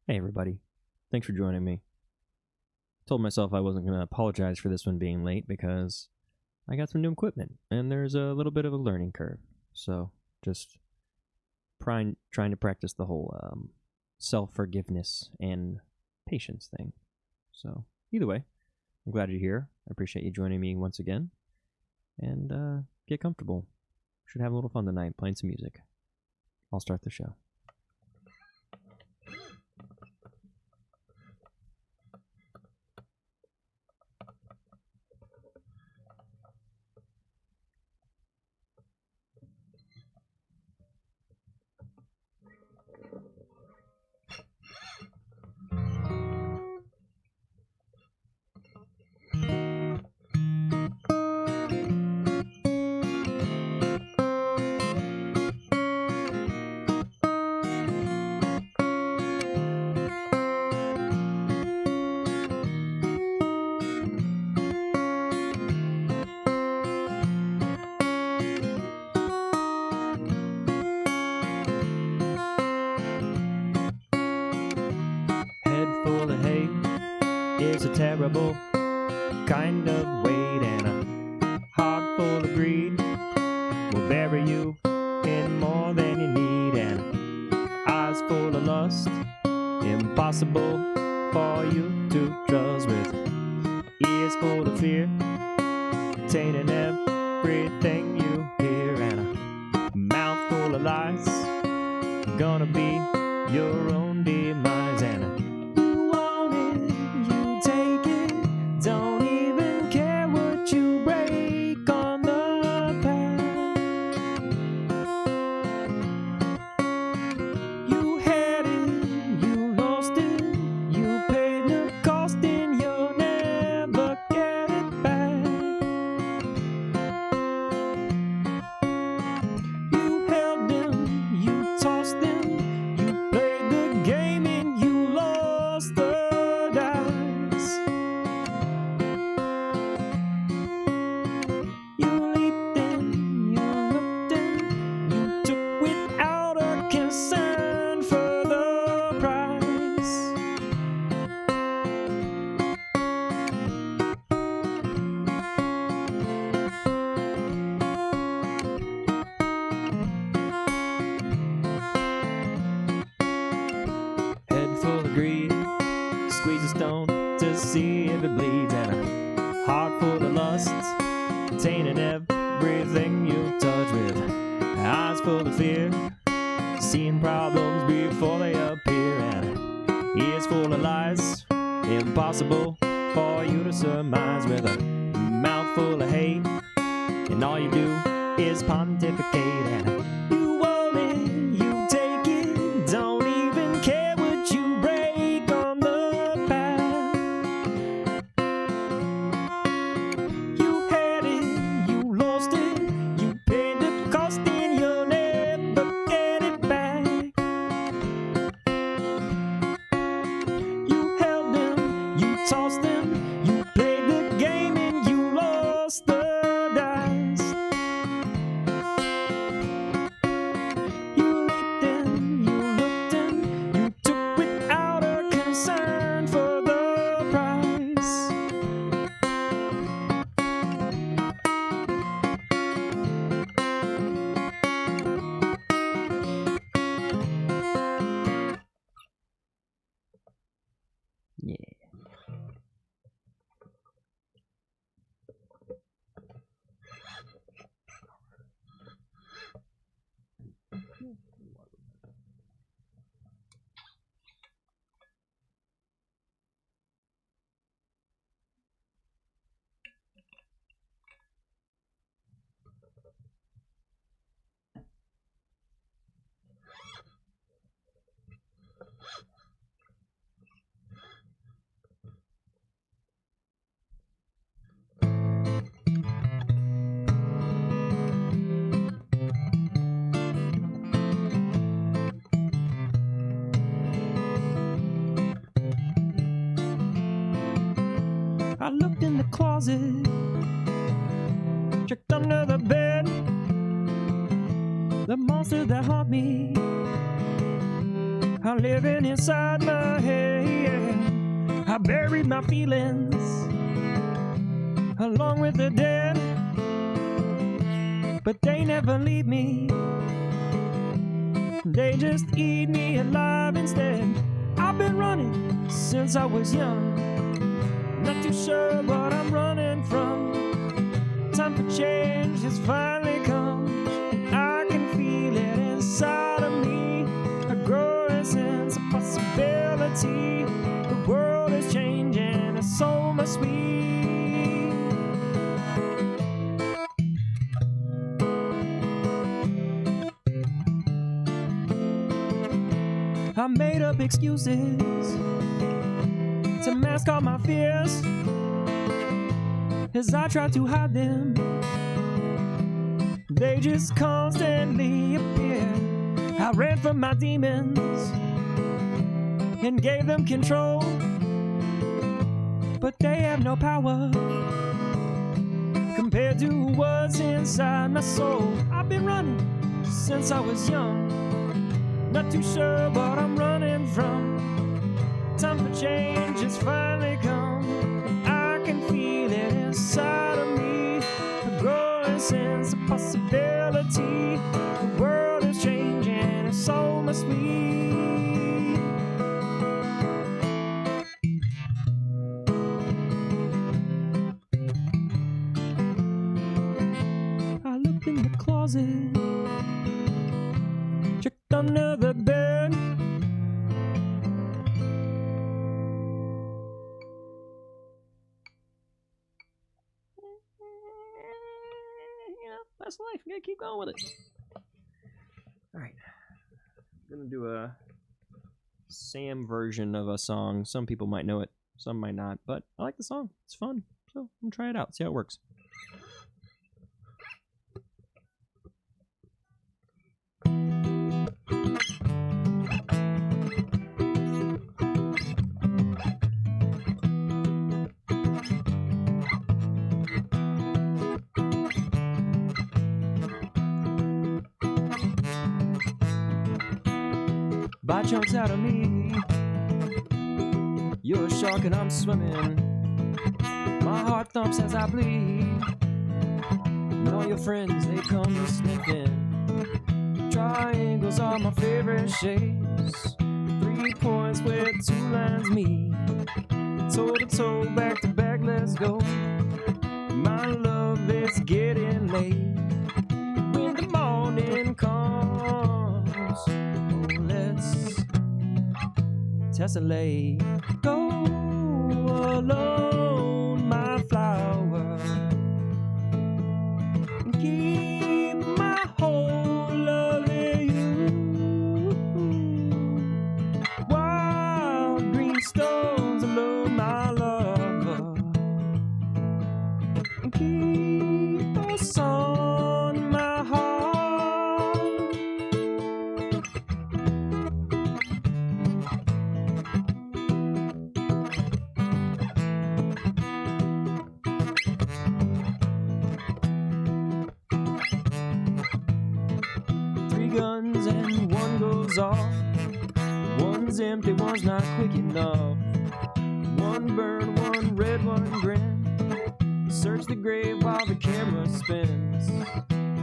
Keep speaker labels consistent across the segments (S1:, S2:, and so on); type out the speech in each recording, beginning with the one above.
S1: Hey everybody, thanks for joining me. Told myself I wasn't going to apologize for this one being late because I got some new equipment and there's a little bit of a learning curve. So just trying to practice the whole self-forgiveness and patience thing. So either way, I'm glad you're here. I appreciate you joining me once again. And get comfortable. Should have a little fun tonight playing some music. I'll start the show. Full of hate is a terrible kind of weight, and a heart full of greed will bury you in more than you need, and eyes full of lust, impossible for you to trust, with ears full of fear, tainting everything you hear, and a mouth full of lies, gonna be your own demise, and squeeze a stone to see if it bleeds, and a heart full of lust, tainting everything you touch, with eyes full of fear, seeing problems before they appear, and ears full of lies, impossible for you to surmise, with a mouth full of hate, and all you do is pontificate, and you want it, you take it, don't even care what you break on the path. You had it, you lost it, you paid the cost, and you'll never get it back. You held them, you tossed them, you played the game, and you lost the dice. Yeah. I looked in the closet, checked under the bed, the monster that haunt me, I'm living inside my my head. I buried my feelings along with the dead, but they never leave me. They just eat me alive instead. I've been running since I was young. Not too sure what I'm running from. Time for change has finally come. I can feel it inside of me, a growing sense of possibility. The world is changing, and so must we. I made up excuses to mask all my fears as I try to hide them. They just constantly appear. I ran from my demons and gave them control, but they have no power compared to what's inside my soul. I've been running since I was young. Not too sure what I'm running from. Time for change has finally come. I can feel it inside of me, a growing sense of possibility. The world is changing, and so must we. I looked in the closet, checked under the bed. That's life. You gotta keep going with it. Alright. I'm gonna do a Sam version of a song. Some people might know it, some might not, but I like the song. It's fun. So I'm gonna try it out, see how it works. Bite chunks out of me. You're a shark and I'm swimming. My heart thumps as I bleed. And all your friends, they come sniffing. Triangles are my favorite shapes. 3 points with 2 lines meet. Toe to toe, back to back, let's go. My love, it's getting late. When the morning comes, let's tessellate. Go alone, my flower. Keep my whole lovely you. Wild green stones alone, my lover. Keep us on my heart. Guns and one goes off. One's empty, one's not quick enough. One burn, one red, one grin. Search the grave while the camera spins.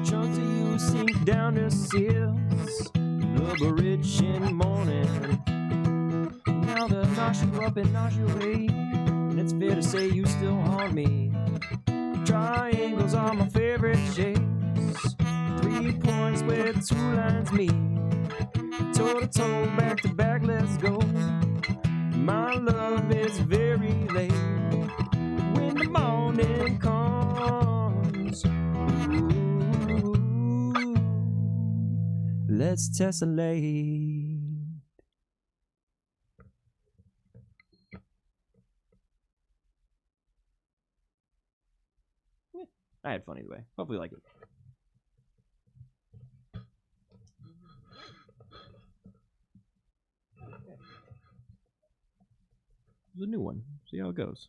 S1: Chunks of you sink down to seals. Love rich in morning. Now they'll knock you up and knock you away. And it's fair to say you still haunt me. Triangles are my favorite shapes. 3 points with 2 lines meet. Toe to toe, back to back, let's go. My love is very late. When the morning comes, ooh, let's tessellate. I had fun either way. Hopefully you like it. The new one. See how it goes.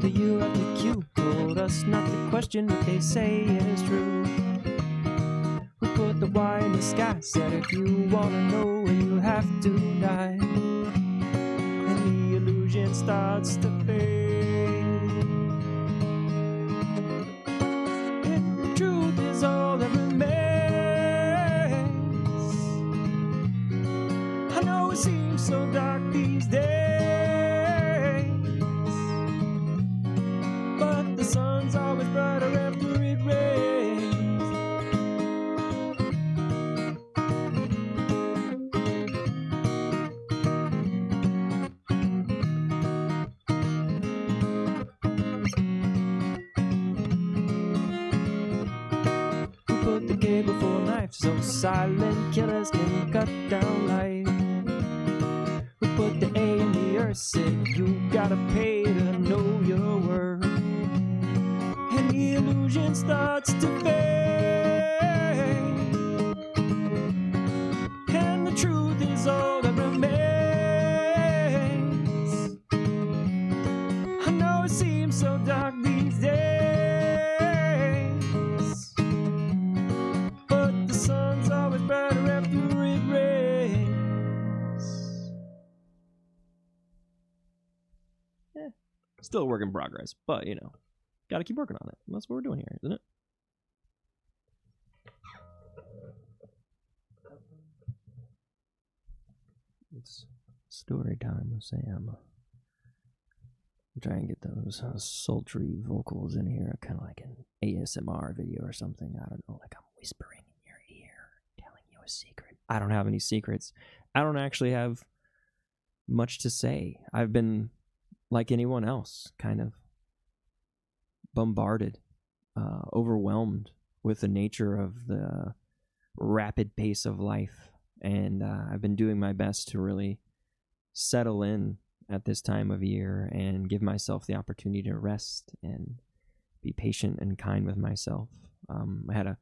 S1: The you at the queue told us not to question what they say is true. Who put the Y in the sky? Said if you wanna know, you have to die. And the illusion starts to fade. And the truth is all that remains. I know it seems so dark these days, but the sun's always brighter after it rains. Who put the cable for a knife so silent killers can cut down life? Who put the A in the earth? Said you gotta pay to know your worth. And the illusion starts to fade. And the truth is all that remains. I know it seems so dark these days, but the sun's always brighter after it rains. Still a work in progress, but you know, gotta keep working on it. That's what we're doing here, isn't it? It's story time with Sam. I'm trying to get those sultry vocals in here, kind of like an ASMR video or something. I don't know, like I'm whispering in your ear, telling you a secret. I don't have any secrets. I don't actually have much to say. I've been, like anyone else, kind of bombarded, overwhelmed with the nature of the rapid pace of life. And I've been doing my best to really settle in at this time of year and give myself the opportunity to rest and be patient and kind with myself. I had a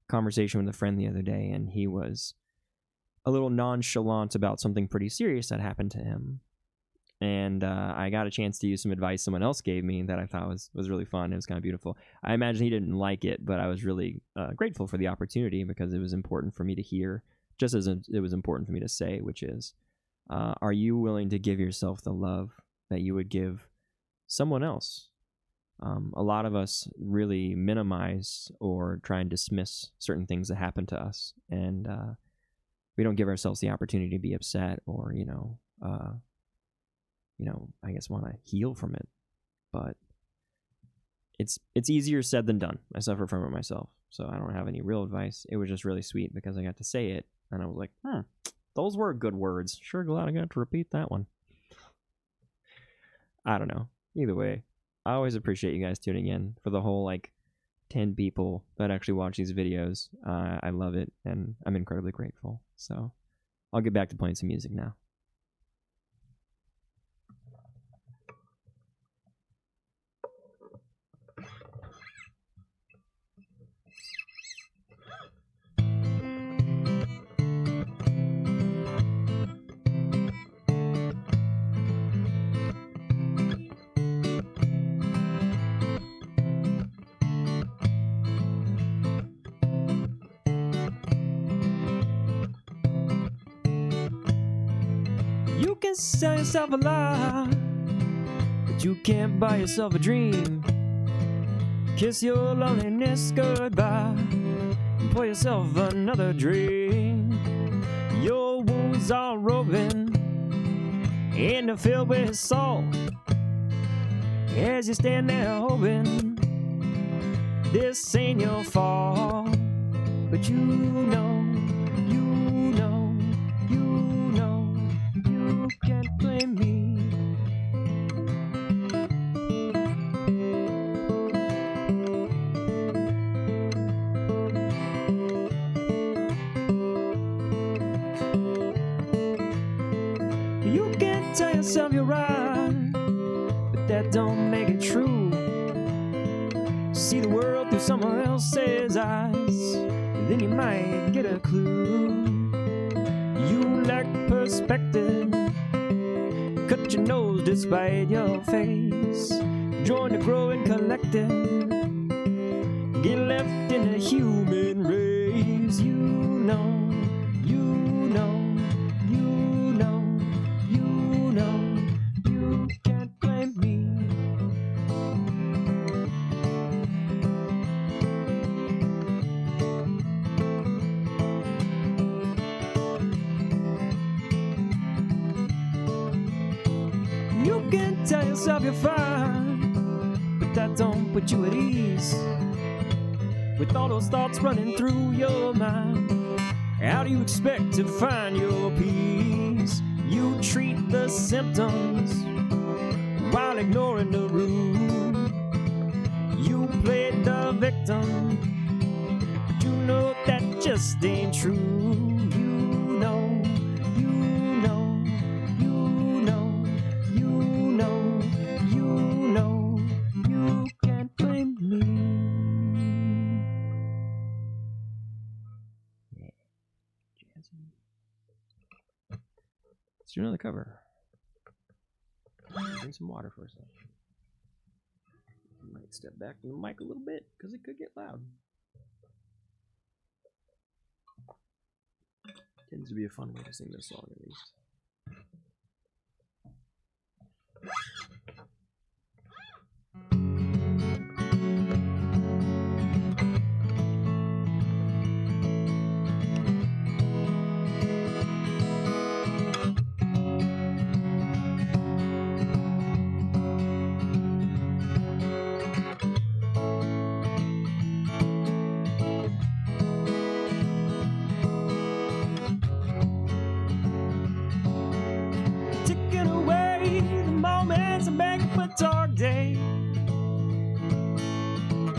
S1: conversation with a friend the other day, and he was a little nonchalant about something pretty serious that happened to him. And I got a chance to use some advice someone else gave me that I thought was really fun. It was kind of beautiful. I imagine he didn't like it, but I was really grateful for the opportunity because it was important for me to hear, just as it was important for me to say, which is, are you willing to give yourself the love that you would give someone else? A lot of us really minimize or try and dismiss certain things that happen to us, and we don't give ourselves the opportunity to be upset or, I guess want to heal from it. But it's easier said than done. I suffer from it myself, so I don't have any real advice. It was just really sweet because I got to say it, and I was like, those were good words. Sure glad I got to repeat that one. I don't know. Either way, I always appreciate you guys tuning in. For the whole 10 people that actually watch these videos, I love it, and I'm incredibly grateful. So I'll get back to playing some music now. You can sell yourself a lie, but you can't buy yourself a dream. Kiss your loneliness goodbye and pour yourself another drink. Your wounds are open and filled with salt as you stand there hoping this ain't your fault. But you can't blame me. You can tell yourself you're right, but that don't make it true. See the world through someone else's eyes, then you might get a clue. You lack perspective, cut your nose despite your face. join the growing collective, get left in the human race. You know, you know, you know, you know, you can't blame me. You can tell yourself you're fine, but that don't put you at ease. With all those thoughts running through your mind, how do you expect to find your peace? You treat the symptoms while ignoring the root. You played the victim, but you know that just ain't true. You know, you know, you know, you know, you know, you can't blame me. Let's do another cover. Drink some water for a second. Might step back from the mic a little bit because it could get loud. Tends to be a fun way to sing this song, at least. Dog day,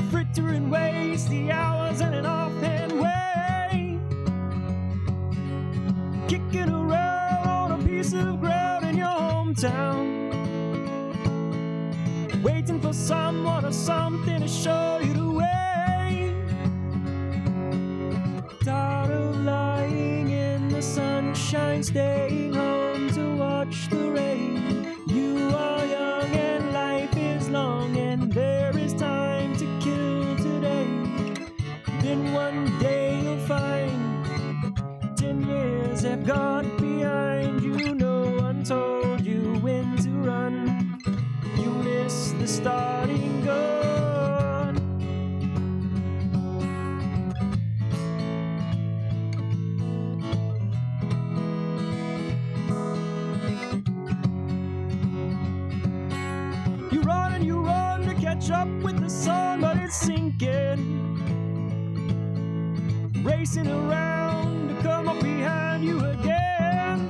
S1: fritter and waste the hours in an offhand way, kicking around on a piece of ground in your hometown, waiting for someone or something to show you the way. Tired of lying in the sunshine, staying home to watch the rain. You are young and life is long, and there is time to kill today. Then one day you'll find 10 years have gone behind you. No one told you when to run. You missed the starting gun. You run to catch up with the sun, but it's sinking. Racing around to come up behind you again.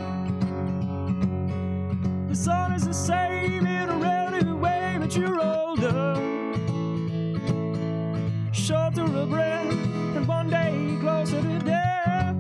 S1: The sun is the same in a relative way, but you're older, shorter of breath, and one day closer to death.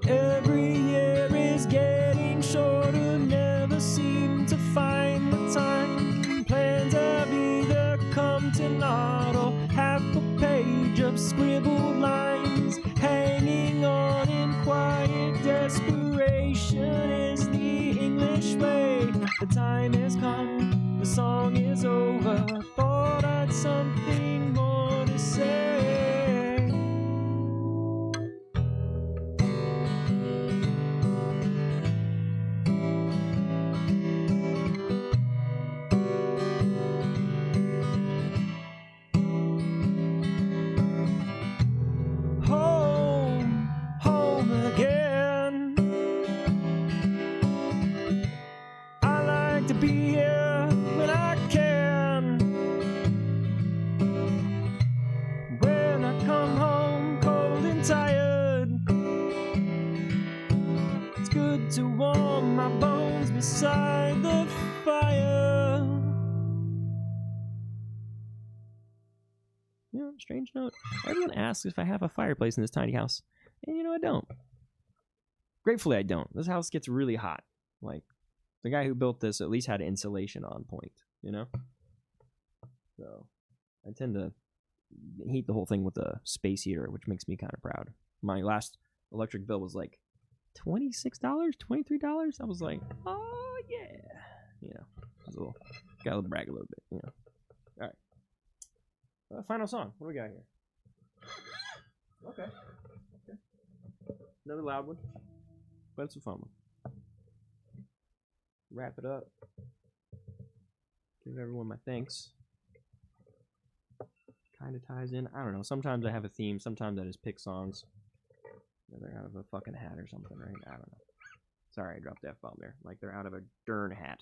S1: Every year is getting shorter, never seem to find the time. Plans have either come to naught or half a page of scribbled lines, hanging on in quiet desperation is the English way. The time has come, the song is over, thought I'd something more to say. Be here when I can. When I come home cold and tired, it's good to warm my bones beside the fire. You know, strange note. Everyone asks if I have a fireplace in this tiny house, and you know I don't. Gratefully I don't. This house gets really hot. Like, the guy who built this at least had insulation on point, you know? So, I tend to heat the whole thing with a space heater, which makes me kind of proud. My last electric bill was like $26, $23. I was like, oh yeah. You know, I was a gotta brag a little bit, you know. All right. Final song. What do we got here? Okay. Another loud one, but it's a fun one. Wrap it up. Give everyone my thanks. Kind of ties in. I don't know. Sometimes I have a theme. Sometimes I just pick songs. They're out of a fucking hat or something, right? I don't know. Sorry, I dropped the F-bomb there. Like they're out of a Dern hat.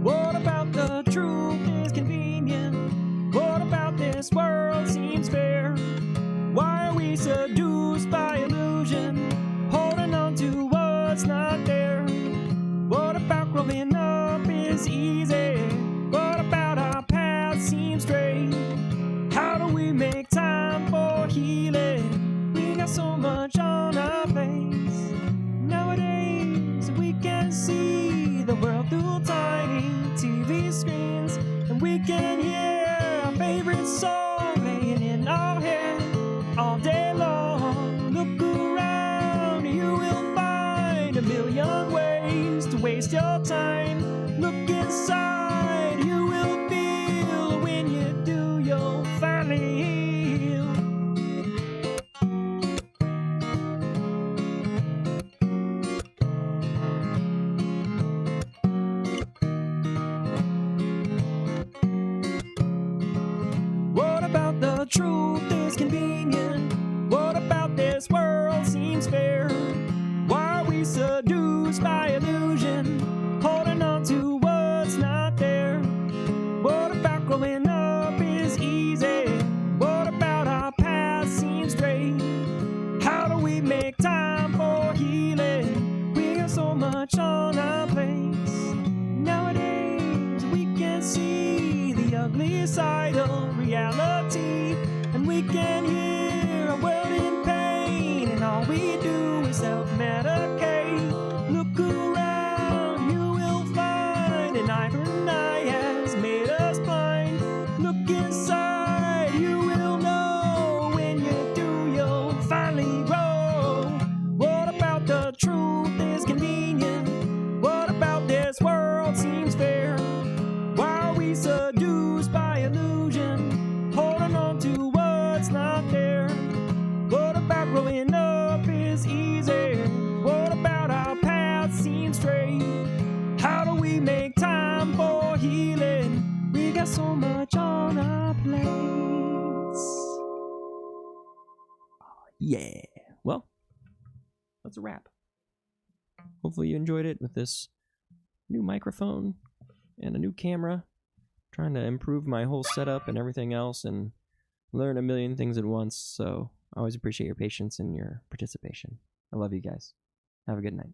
S1: What about the truth is convenient? What about this world seems fair? Why are we seduced by illusion, holding on to what's not there? What about growing up is easy? What about our path seems straight? How do we make time for healing? We got so much on our face. Nowadays we can see the world through tiny TV screens, and we can hear our favorite song playing in our head all day long. Look around, you will find a million ways to waste your time. Look inside, you will feel when you do, you'll finally heal. What about the truth is convenient? What about this world seems fair? Why are we seduced by illusion, holding on to what's not there? What about growing up is easy? What about our path seems straight? How do we make time for healing? We got so much on our plates. Nowadays we can see the ugly side of reality, and we can hear a world in pain, and all we do is self-medicate. Look around, you will find an eye for an eye has made us blind. Look inside, you will know when you do, you'll finally grow. What about the truth is convenient? What about this world seems fair? Why are we seduced by illusion, holding on to what's not there? What about growing up is easy? What about our path seems straight? How do we make time for healing? We got so much on our plates. Yeah. Well, that's a wrap. Hopefully you enjoyed it with this new microphone and a new camera. Trying to improve my whole setup and everything else and learn a million things at once. So I always appreciate your patience and your participation. I love you guys. Have a good night.